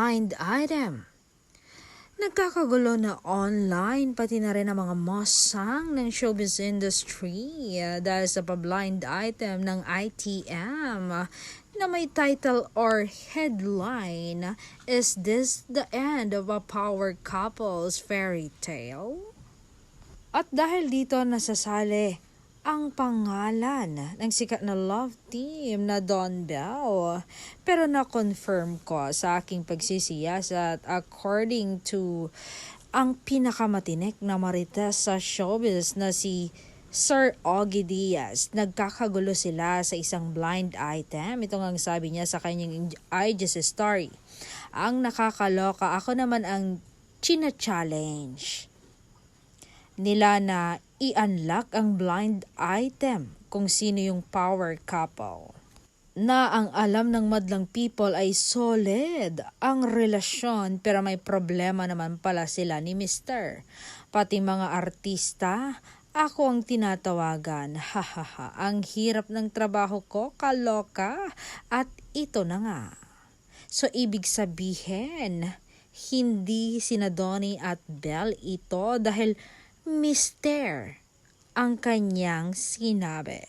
blind item. Nagkakagulo na online pati na rin ang mga masang ng showbiz industry dahil sa pa-blind item ng ITM na may title or headline, "Is this the end of a power couple's fairy tale?" At dahil dito nasasali ang pangalan ng sikat na love team na Don Bell. Pero na-confirm ko sa aking pagsisiyasat according to ang pinakamatinik na marites sa showbiz na si Sir Ogie Diaz. Nagkakagulo sila sa isang blind item. Ito nga ang sabi niya sa kanyang IG story. Ang nakakaloka, ako naman ang china-challenge nila na i-unlock ang blind item kung sino yung power couple. Na ang alam ng madlang people ay solid ang relasyon pero may problema naman pala sila ni Mr. Pati mga artista, ako ang tinatawagan. Hahaha, ang hirap ng trabaho ko, kaloka. At ito na nga. So ibig sabihin, hindi sina Donnie at Belle ito dahil Mister ang kanyang sinabi.